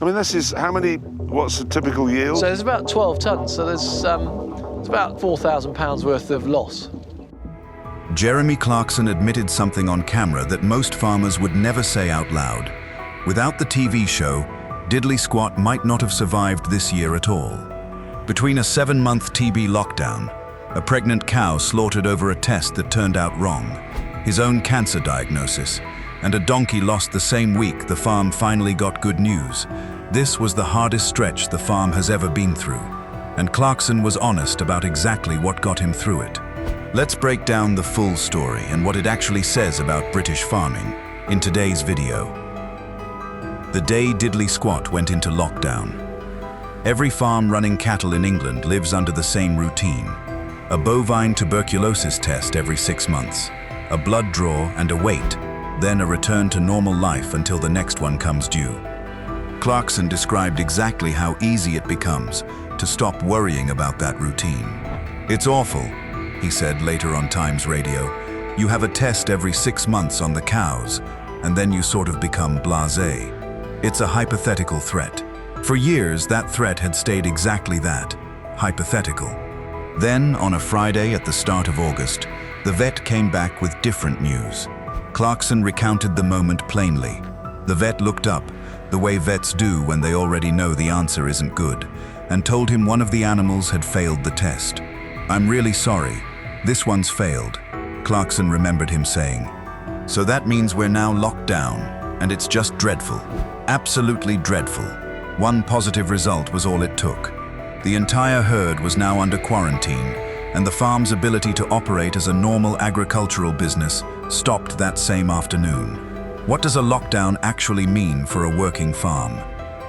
I mean, this is how many, what's a typical yield? So there's about 12 tonnes, so there's it's about £4,000 worth of loss. Jeremy Clarkson admitted something on camera that most farmers would never say out loud. Without the TV show, Diddley Squat might not have survived this year at all. Between a 7-month TB lockdown, a pregnant cow slaughtered over a test that turned out wrong, his own cancer diagnosis, and a donkey lost the same week the farm finally got good news. This was the hardest stretch the farm has ever been through, and Clarkson was honest about exactly what got him through it. Let's break down the full story and what it actually says about British farming in today's video. The day Diddley Squat went into lockdown. Every farm running cattle in England lives under the same routine. A bovine tuberculosis test every 6 months, a blood draw and a wait, then a return to normal life until the next one comes due. Clarkson described exactly how easy it becomes to stop worrying about that routine. "It's awful," he said later on Times Radio. "You have a test every 6 months on the cows, and then you sort of become blasé. It's a hypothetical threat." For years, that threat had stayed exactly that, hypothetical. Then, on a Friday at the start of August, the vet came back with different news. Clarkson recounted the moment plainly. The vet looked up, the way vets do when they already know the answer isn't good, and told him one of the animals had failed the test. "I'm really sorry. This one's failed," Clarkson remembered him saying. "So that means we're now locked down, and it's just dreadful. Absolutely dreadful." One positive result was all it took. The entire herd was now under quarantine, and the farm's ability to operate as a normal agricultural business stopped that same afternoon. What does a lockdown actually mean for a working farm?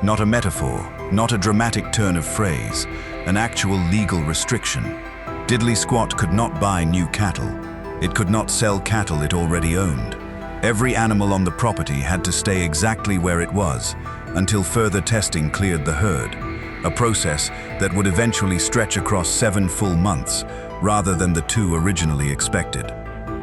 Not a metaphor, not a dramatic turn of phrase, an actual legal restriction. Diddley Squat could not buy new cattle. It could not sell cattle it already owned. Every animal on the property had to stay exactly where it was until further testing cleared the herd, a process that would eventually stretch across 7 full months rather than the 2 originally expected.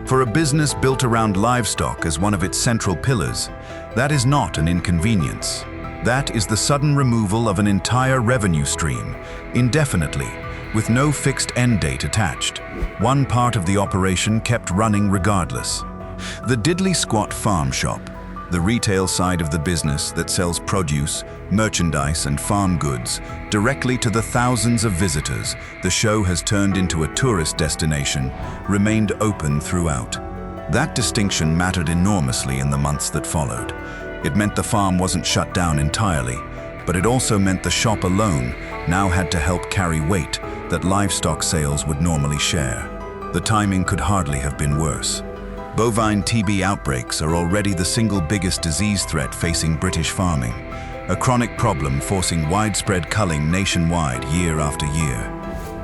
For a business built around livestock as one of its central pillars, that is not an inconvenience. That is the sudden removal of an entire revenue stream, indefinitely, with no fixed end date attached. One part of the operation kept running regardless. The Diddley Squat Farm Shop, the retail side of the business that sells produce, merchandise and farm goods directly to the thousands of visitors the show has turned into a tourist destination, remained open throughout. That distinction mattered enormously in the months that followed. It meant the farm wasn't shut down entirely, but it also meant the shop alone now had to help carry weight that livestock sales would normally share. The timing could hardly have been worse. Bovine TB outbreaks are already the single biggest disease threat facing British farming, a chronic problem forcing widespread culling nationwide year after year.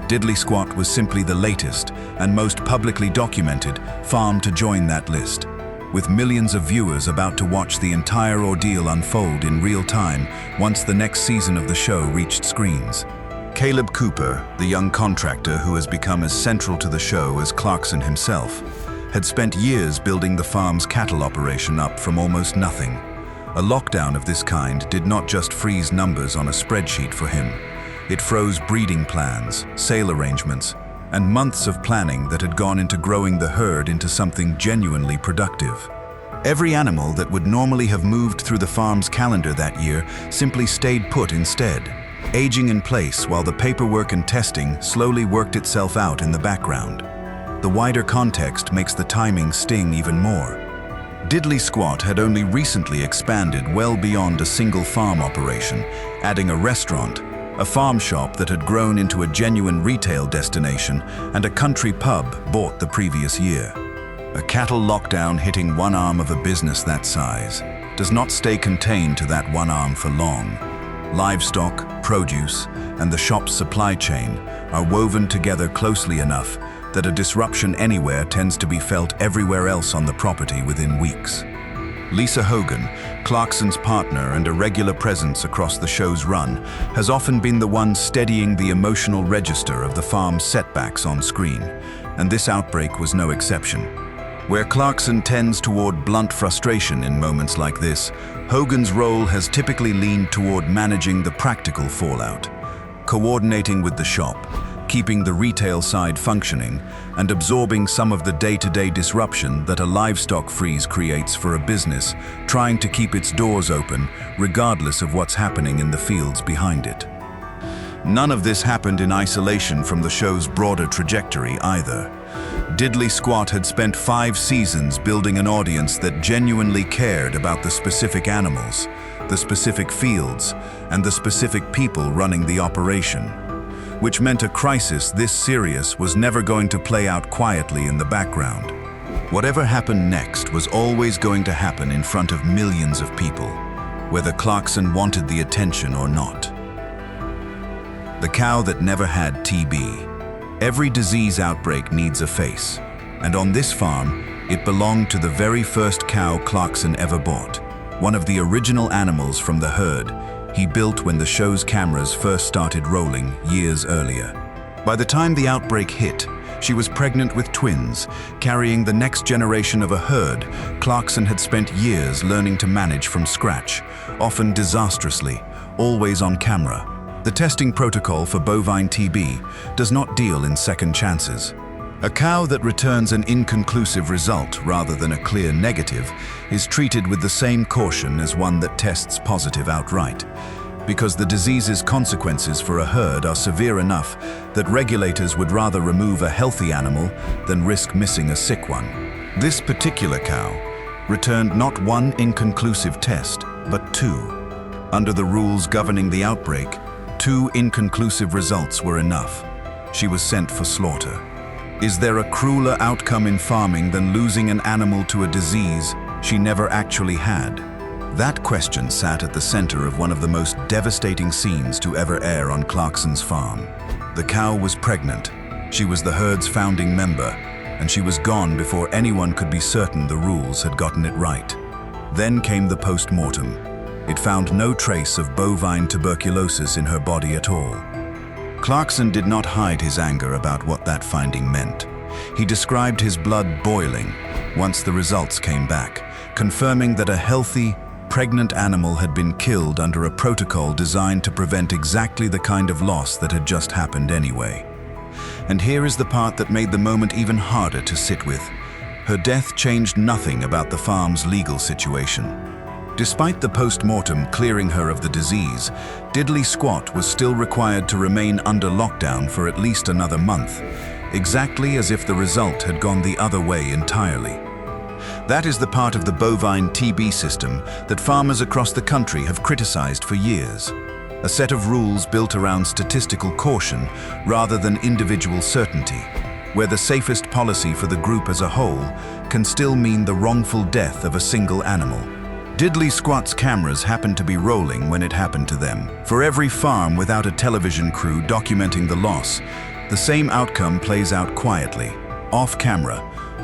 Diddley Squat was simply the latest and most publicly documented farm to join that list, with millions of viewers about to watch the entire ordeal unfold in real time once the next season of the show reached screens. Caleb Cooper, the young contractor who has become as central to the show as Clarkson himself, had spent years building the farm's cattle operation up from almost nothing. A lockdown of this kind did not just freeze numbers on a spreadsheet for him. It froze breeding plans, sale arrangements, and months of planning that had gone into growing the herd into something genuinely productive. Every animal that would normally have moved through the farm's calendar that year simply stayed put instead, aging in place while the paperwork and testing slowly worked itself out in the background. The wider context makes the timing sting even more. Diddley Squat had only recently expanded well beyond a single farm operation, adding a restaurant, a farm shop that had grown into a genuine retail destination, and a country pub bought the previous year. A cattle lockdown hitting one arm of a business that size does not stay contained to that one arm for long. Livestock, produce, and the shop's supply chain are woven together closely enough that a disruption anywhere tends to be felt everywhere else on the property within weeks. Lisa Hogan, Clarkson's partner and a regular presence across the show's run, has often been the one steadying the emotional register of the farm's setbacks on screen, and this outbreak was no exception. Where Clarkson tends toward blunt frustration in moments like this, Hogan's role has typically leaned toward managing the practical fallout, coordinating with the shop, keeping the retail side functioning, and absorbing some of the day-to-day disruption that a livestock freeze creates for a business trying to keep its doors open regardless of what's happening in the fields behind it. None of this happened in isolation from the show's broader trajectory either. Diddley Squat had spent 5 seasons building an audience that genuinely cared about the specific animals, the specific fields, and the specific people running the operation, which meant a crisis this serious was never going to play out quietly in the background. Whatever happened next was always going to happen in front of millions of people, whether Clarkson wanted the attention or not. The cow that never had TB. Every disease outbreak needs a face, and on this farm, it belonged to the very first cow Clarkson ever bought, one of the original animals from the herd he built when the show's cameras first started rolling years earlier. By the time the outbreak hit, she was pregnant with twins, carrying the next generation of a herd Clarkson had spent years learning to manage from scratch, often disastrously, always on camera. The testing protocol for bovine TB does not deal in second chances. A cow that returns an inconclusive result rather than a clear negative is treated with the same caution as one that tests positive outright, because the disease's consequences for a herd are severe enough that regulators would rather remove a healthy animal than risk missing a sick one. This particular cow returned not 1 inconclusive test, but 2. Under the rules governing the outbreak, 2 inconclusive results were enough. She was sent for slaughter. Is there a crueler outcome in farming than losing an animal to a disease she never actually had? That question sat at the center of one of the most devastating scenes to ever air on Clarkson's farm. The cow was pregnant. She was the herd's founding member, and she was gone before anyone could be certain the rules had gotten it right. Then came the post-mortem. It found no trace of bovine tuberculosis in her body at all. Clarkson did not hide his anger about what that finding meant. He described his blood boiling once the results came back, confirming that a healthy, pregnant animal had been killed under a protocol designed to prevent exactly the kind of loss that had just happened anyway. And here is the part that made the moment even harder to sit with. Her death changed nothing about the farm's legal situation. Despite the post-mortem clearing her of the disease, Diddley Squat was still required to remain under lockdown for at least another month, exactly as if the result had gone the other way entirely. That is the part of the bovine TB system that farmers across the country have criticized for years. A set of rules built around statistical caution rather than individual certainty, where the safest policy for the group as a whole can still mean the wrongful death of a single animal. Diddley Squat's cameras happened to be rolling when it happened to them. For every farm without a television crew documenting the loss, the same outcome plays out quietly, off camera,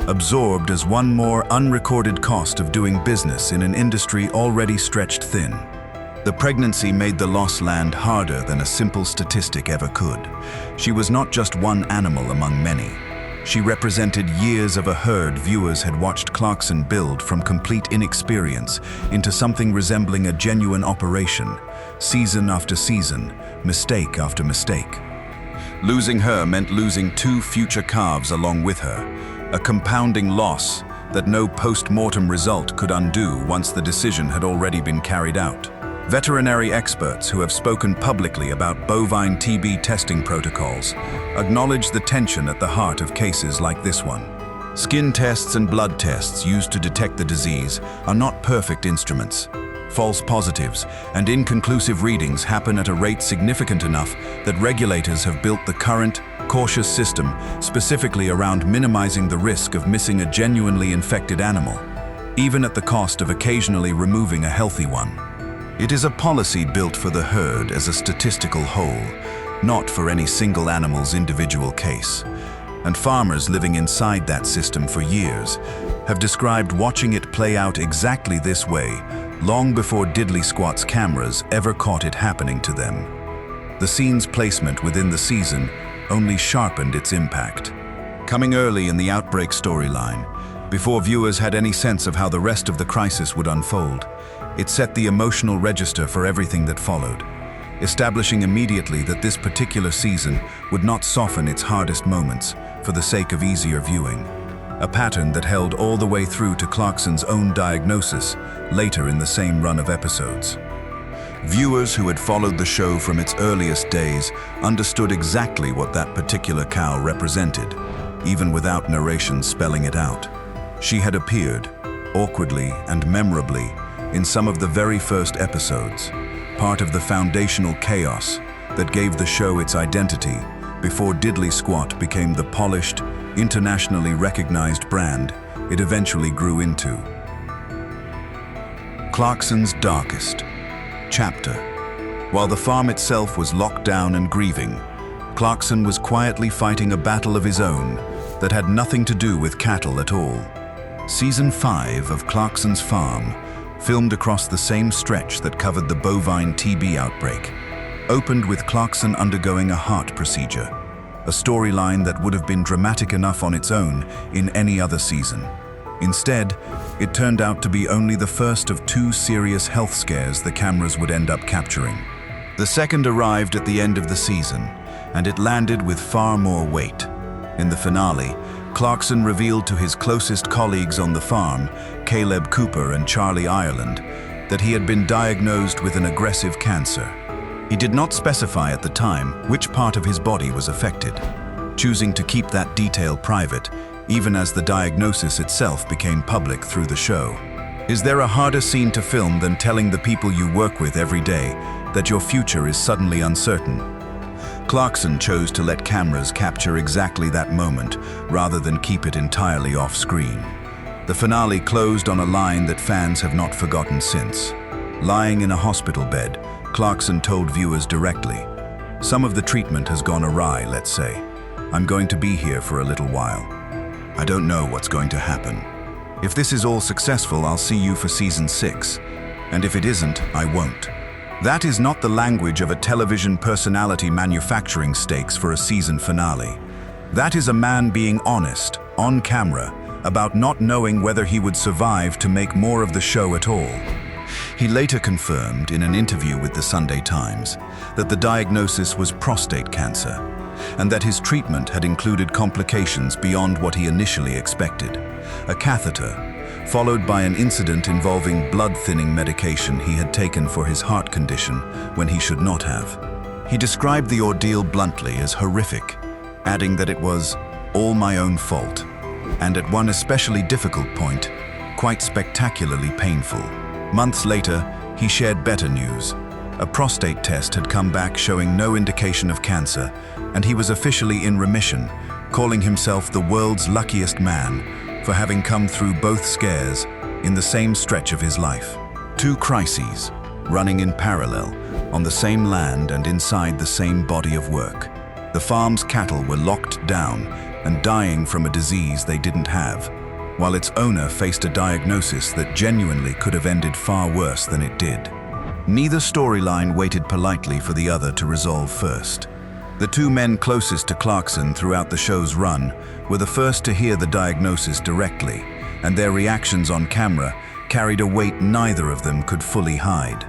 absorbed as one more unrecorded cost of doing business in an industry already stretched thin. The pregnancy made the loss land harder than a simple statistic ever could. She was not just one animal among many. She represented years of a herd viewers had watched Clarkson build from complete inexperience into something resembling a genuine operation, season after season, mistake after mistake. Losing her meant losing 2 future calves along with her, a compounding loss that no post-mortem result could undo once the decision had already been carried out. Veterinary experts who have spoken publicly about bovine TB testing protocols acknowledge the tension at the heart of cases like this one. Skin tests and blood tests used to detect the disease are not perfect instruments. False positives and inconclusive readings happen at a rate significant enough that regulators have built the current, cautious system specifically around minimizing the risk of missing a genuinely infected animal, even at the cost of occasionally removing a healthy one. It is a policy built for the herd as a statistical whole, not for any single animal's individual case. And farmers living inside that system for years have described watching it play out exactly this way long before Diddley Squat's cameras ever caught it happening to them. The scene's placement within the season only sharpened its impact. Coming early in the outbreak storyline, Before viewers had any sense of how the rest of the crisis would unfold, it set the emotional register for everything that followed, establishing immediately that this particular season would not soften its hardest moments for the sake of easier viewing, a pattern that held all the way through to Clarkson's own diagnosis later in the same run of episodes. Viewers who had followed the show from its earliest days understood exactly what that particular cow represented, even without narration spelling it out. She had appeared, awkwardly and memorably, in some of the very first episodes, part of the foundational chaos that gave the show its identity before Diddley Squat became the polished, internationally recognized brand it eventually grew into. Clarkson's darkest chapter. While the farm itself was locked down and grieving, Clarkson was quietly fighting a battle of his own that had nothing to do with cattle at all. Season 5 of Clarkson's Farm, filmed across the same stretch that covered the bovine TB outbreak, opened with Clarkson undergoing a heart procedure, a storyline that would have been dramatic enough on its own in any other season. Instead, it turned out to be only the first of 2 serious health scares the cameras would end up capturing. The second arrived at the end of the season, and it landed with far more weight. In the finale, Clarkson revealed to his closest colleagues on the farm, Caleb Cooper and Charlie Ireland, that he had been diagnosed with an aggressive cancer. He did not specify at the time which part of his body was affected, choosing to keep that detail private, even as the diagnosis itself became public through the show. Is there a harder scene to film than telling the people you work with every day that your future is suddenly uncertain? Clarkson chose to let cameras capture exactly that moment rather than keep it entirely off-screen. The finale closed on a line that fans have not forgotten since. Lying in a hospital bed, Clarkson told viewers directly, "Some of the treatment has gone awry, let's say. I'm going to be here for a little while. I don't know what's going to happen. If this is all successful, I'll see you for season 6. And if it isn't, I won't." That is not the language of a television personality manufacturing stakes for a season finale. That is a man being honest, on camera, about not knowing whether he would survive to make more of the show at all. He later confirmed in an interview with the Sunday Times that the diagnosis was prostate cancer, and that his treatment had included complications beyond what he initially expected. A catheter, followed by an incident involving blood-thinning medication he had taken for his heart condition when he should not have. He described the ordeal bluntly as horrific, adding that it was all my own fault, and at one especially difficult point, quite spectacularly painful. Months later, he shared better news. A prostate test had come back showing no indication of cancer, and he was officially in remission, calling himself the world's luckiest man for having come through both scares in the same stretch of his life. 2 crises, running in parallel, on the same land and inside the same body of work. The farm's cattle were locked down and dying from a disease they didn't have, while its owner faced a diagnosis that genuinely could have ended far worse than it did. Neither storyline waited politely for the other to resolve first. The 2 men closest to Clarkson throughout the show's run were the first to hear the diagnosis directly, and their reactions on camera carried a weight neither of them could fully hide.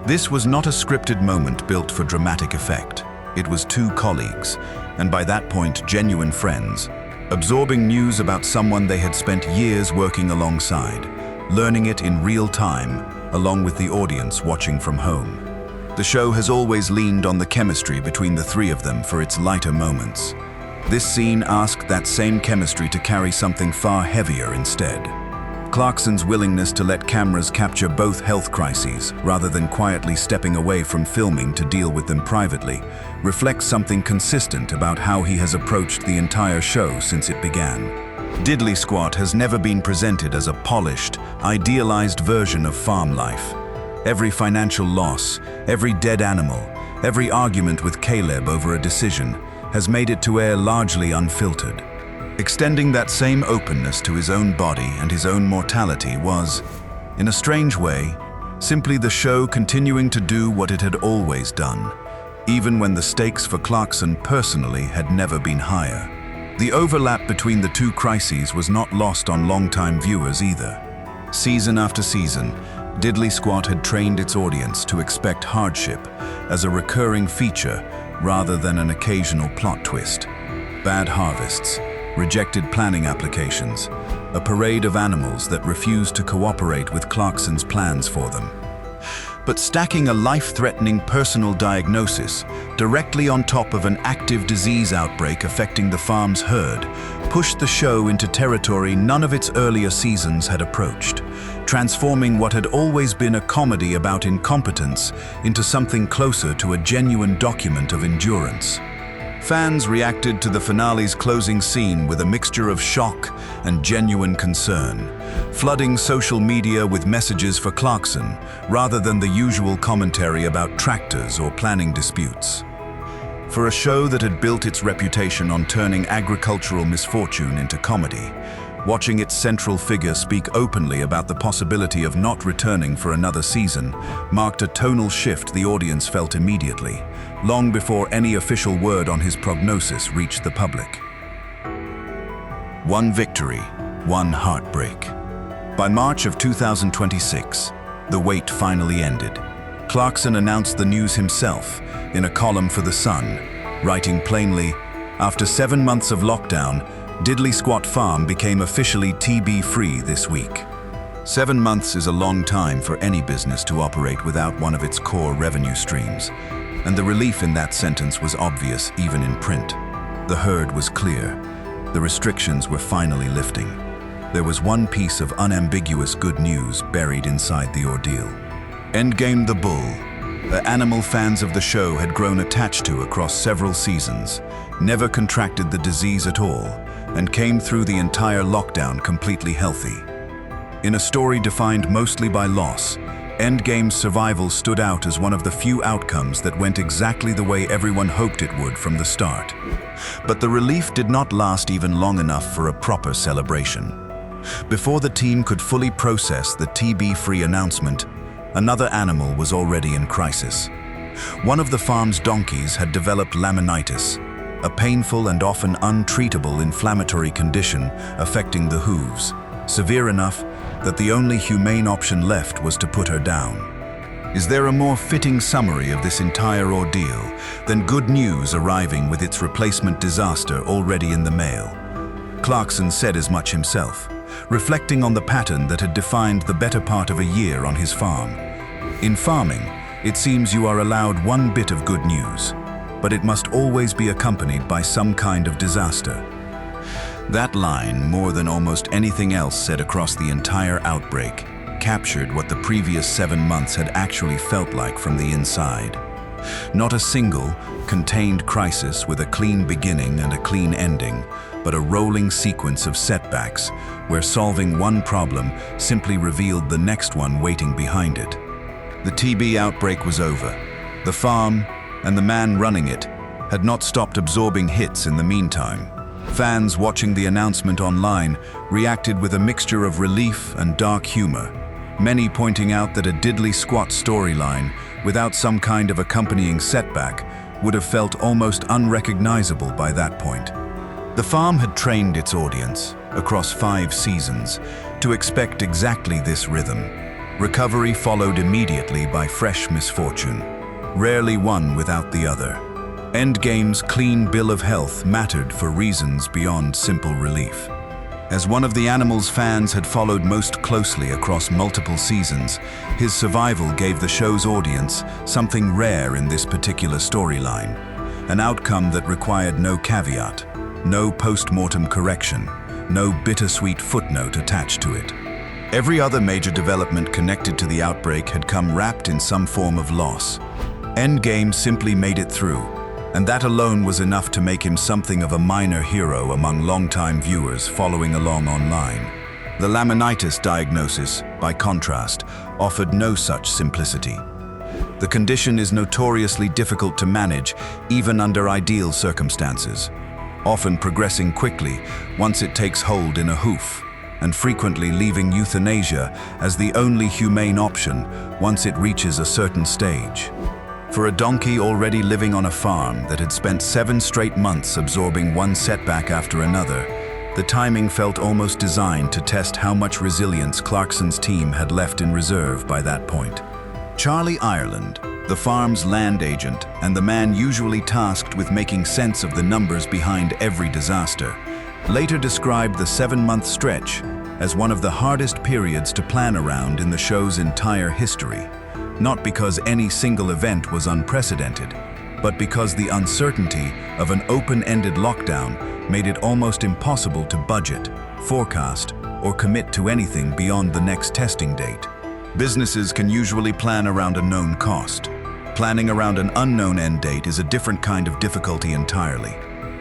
This was not a scripted moment built for dramatic effect. It was 2 colleagues, and by that point genuine friends, absorbing news about someone they had spent years working alongside, learning it in real time, along with the audience watching from home. The show has always leaned on the chemistry between the 3 of them for its lighter moments. This scene asked that same chemistry to carry something far heavier instead. Clarkson's willingness to let cameras capture both health crises, rather than quietly stepping away from filming to deal with them privately, reflects something consistent about how he has approached the entire show since it began. Diddley Squat has never been presented as a polished, idealized version of farm life. Every financial loss, every dead animal, every argument with Caleb over a decision has made it to air largely unfiltered. Extending that same openness to his own body and his own mortality was, in a strange way, simply the show continuing to do what it had always done, even when the stakes for Clarkson personally had never been higher. The overlap between the two crises was not lost on longtime viewers either. Season after season, Diddley Squat had trained its audience to expect hardship as a recurring feature rather than an occasional plot twist. Bad harvests, rejected planning applications, a parade of animals that refused to cooperate with Clarkson's plans for them. But stacking a life-threatening personal diagnosis directly on top of an active disease outbreak affecting the farm's herd pushed the show into territory none of its earlier seasons had approached, transforming what had always been a comedy about incompetence into something closer to a genuine document of endurance. Fans reacted to the finale's closing scene with a mixture of shock and genuine concern, flooding social media with messages for Clarkson rather than the usual commentary about tractors or planning disputes. For a show that had built its reputation on turning agricultural misfortune into comedy, watching its central figure speak openly about the possibility of not returning for another season marked a tonal shift the audience felt immediately, long before any official word on his prognosis reached the public. One victory, one heartbreak. By March of 2026, the wait finally ended. Clarkson announced the news himself in a column for The Sun, writing plainly, "After 7 months of lockdown, Diddley Squat Farm became officially TB-free this week." 7 months is a long time for any business to operate without one of its core revenue streams, and the relief in that sentence was obvious even in print. The herd was clear. The restrictions were finally lifting. There was one piece of unambiguous good news buried inside the ordeal. Endgame the bull, the animal fans of the show had grown attached to across several seasons, never contracted the disease at all, and came through the entire lockdown completely healthy. In a story defined mostly by loss, Endgame's survival stood out as one of the few outcomes that went exactly the way everyone hoped it would from the start. But the relief did not last even long enough for a proper celebration. Before the team could fully process the TB-free announcement, another animal was already in crisis. One of the farm's donkeys had developed laminitis, a painful and often untreatable inflammatory condition affecting the hooves, severe enough that the only humane option left was to put her down. Is there a more fitting summary of this entire ordeal than good news arriving with its replacement disaster already in the mail? Clarkson said as much himself, reflecting on the pattern that had defined the better part of a year on his farm. In farming, it seems you are allowed one bit of good news, but it must always be accompanied by some kind of disaster. That line, more than almost anything else said across the entire outbreak, captured what the previous 7 months had actually felt like from the inside. Not a single, contained crisis with a clean beginning and a clean ending, but a rolling sequence of setbacks where solving one problem simply revealed the next one waiting behind it. The TB outbreak was over. The farm, and the man running it, had not stopped absorbing hits in the meantime. Fans watching the announcement online reacted with a mixture of relief and dark humor, many pointing out that a Diddley Squat storyline without some kind of accompanying setback would have felt almost unrecognizable by that point. The farm had trained its audience, across 5 seasons, to expect exactly this rhythm. Recovery followed immediately by fresh misfortune, rarely one without the other. Endgame's clean bill of health mattered for reasons beyond simple relief. As one of the animal's fans had followed most closely across multiple seasons, his survival gave the show's audience something rare in this particular storyline, an outcome that required no caveat, no post-mortem correction, no bittersweet footnote attached to it. Every other major development connected to the outbreak had come wrapped in some form of loss. Endgame simply made it through, and that alone was enough to make him something of a minor hero among longtime viewers following along online. The laminitis diagnosis, by contrast, offered no such simplicity. The condition is notoriously difficult to manage, even under ideal circumstances, often progressing quickly once it takes hold in a hoof, and frequently leaving euthanasia as the only humane option once it reaches a certain stage. For a donkey already living on a farm that had spent 7 straight months absorbing one setback after another, the timing felt almost designed to test how much resilience Clarkson's team had left in reserve by that point. Charlie Ireland, the farm's land agent and the man usually tasked with making sense of the numbers behind every disaster, later described the 7-month stretch as one of the hardest periods to plan around in the show's entire history. Not because any single event was unprecedented, but because the uncertainty of an open-ended lockdown made it almost impossible to budget, forecast, or commit to anything beyond the next testing date. Businesses can usually plan around a known cost. Planning around an unknown end date is a different kind of difficulty entirely.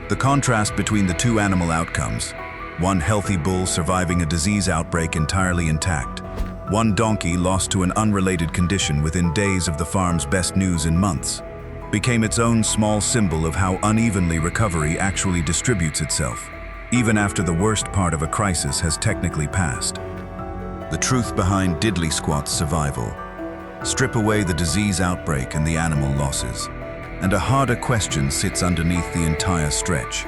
The contrast between the two animal outcomes, one healthy bull surviving a disease outbreak entirely intact, one donkey lost to an unrelated condition within days of the farm's best news in months, became its own small symbol of how unevenly recovery actually distributes itself, even after the worst part of a crisis has technically passed. The truth behind Diddley Squat's survival. Strip away the disease outbreak and the animal losses, and a harder question sits underneath the entire stretch.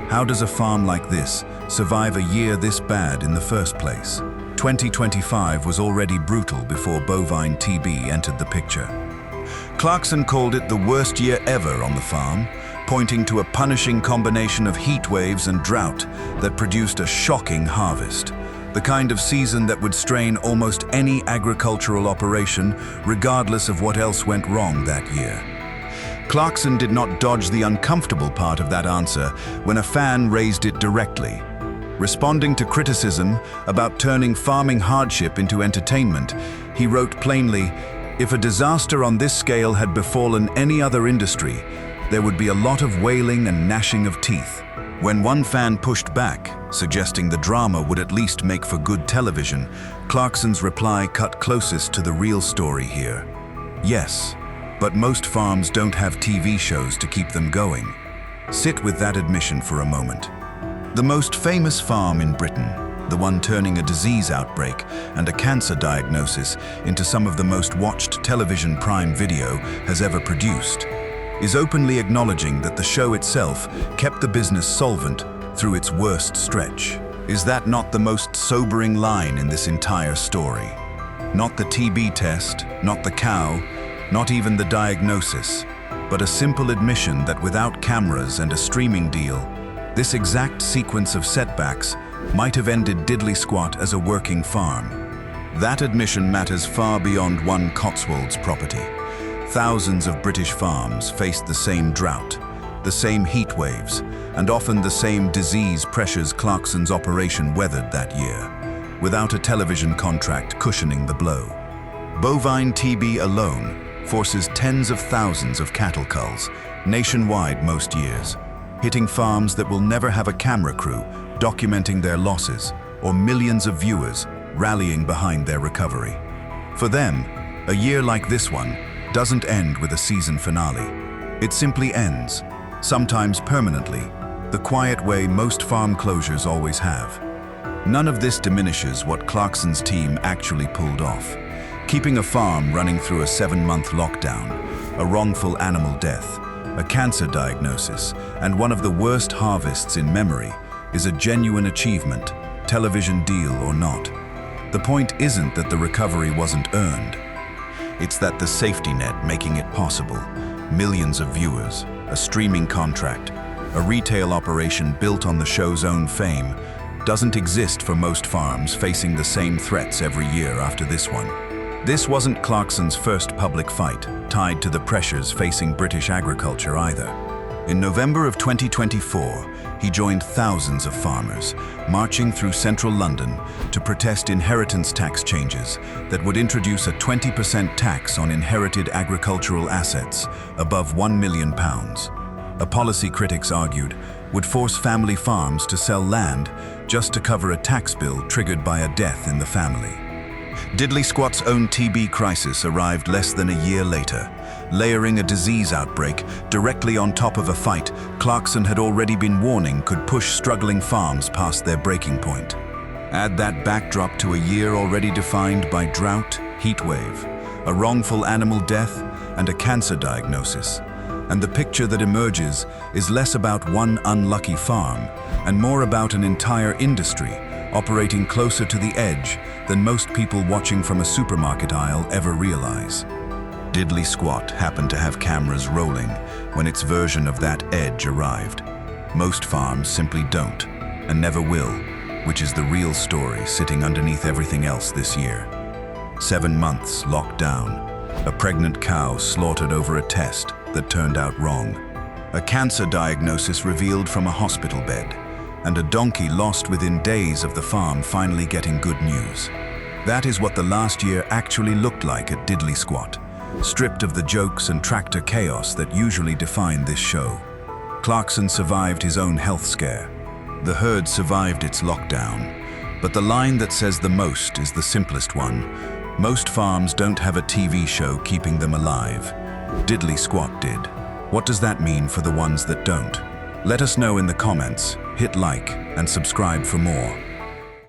How does a farm like this survive a year this bad in the first place? 2025 was already brutal before bovine TB entered the picture. Clarkson called it the worst year ever on the farm, pointing to a punishing combination of heat waves and drought that produced a shocking harvest, the kind of season that would strain almost any agricultural operation, regardless of what else went wrong that year. Clarkson did not dodge the uncomfortable part of that answer when a fan raised it directly. Responding to criticism about turning farming hardship into entertainment, he wrote plainly, "If a disaster on this scale had befallen any other industry, there would be a lot of wailing and gnashing of teeth." When one fan pushed back, suggesting the drama would at least make for good television, Clarkson's reply cut closest to the real story here. Yes, but most farms don't have TV shows to keep them going. Sit with that admission for a moment. The most famous farm in Britain, the one turning a disease outbreak and a cancer diagnosis into some of the most watched television Prime Video has ever produced, is openly acknowledging that the show itself kept the business solvent through its worst stretch. Is that not the most sobering line in this entire story? Not the TB test, not the cow, not even the diagnosis, but a simple admission that without cameras and a streaming deal, this exact sequence of setbacks might have ended Diddley Squat as a working farm. That admission matters far beyond one Cotswolds property. Thousands of British farms faced the same drought, the same heat waves, and often the same disease pressures Clarkson's operation weathered that year, without a television contract cushioning the blow. Bovine TB alone forces tens of thousands of cattle culls, nationwide most years, hitting farms that will never have a camera crew documenting their losses or millions of viewers rallying behind their recovery. For them, a year like this one doesn't end with a season finale. It simply ends, sometimes permanently, the quiet way most farm closures always have. None of this diminishes what Clarkson's team actually pulled off. Keeping a farm running through a 7-month lockdown, a wrongful animal death, a cancer diagnosis, and one of the worst harvests in memory is a genuine achievement, television deal or not. The point isn't that the recovery wasn't earned. It's that the safety net making it possible, millions of viewers, a streaming contract, a retail operation built on the show's own fame, doesn't exist for most farms facing the same threats every year after this one. This wasn't Clarkson's first public fight, tied to the pressures facing British agriculture either. In November of 2024, he joined thousands of farmers, marching through central London to protest inheritance tax changes that would introduce a 20% tax on inherited agricultural assets above £1 million. A policy critics argued would force family farms to sell land just to cover a tax bill triggered by a death in the family. Diddley Squat's own TB crisis arrived less than a year later, layering a disease outbreak directly on top of a fight Clarkson had already been warning could push struggling farms past their breaking point. Add that backdrop to a year already defined by drought, heat wave, a wrongful animal death, and a cancer diagnosis. And the picture that emerges is less about one unlucky farm and more about an entire industry operating closer to the edge than most people watching from a supermarket aisle ever realize. Diddley Squat happened to have cameras rolling when its version of that edge arrived. Most farms simply don't, and never will, which is the real story sitting underneath everything else this year. 7 months locked down, a pregnant cow slaughtered over a test that turned out wrong, a cancer diagnosis revealed from a hospital bed, and a donkey lost within days of the farm finally getting good news. That is what the last year actually looked like at Diddley Squat, stripped of the jokes and tractor chaos that usually define this show. Clarkson survived his own health scare. The herd survived its lockdown. But the line that says the most is the simplest one. Most farms don't have a TV show keeping them alive. Diddley Squat did. What does that mean for the ones that don't? Let us know in the comments, hit like, and subscribe for more.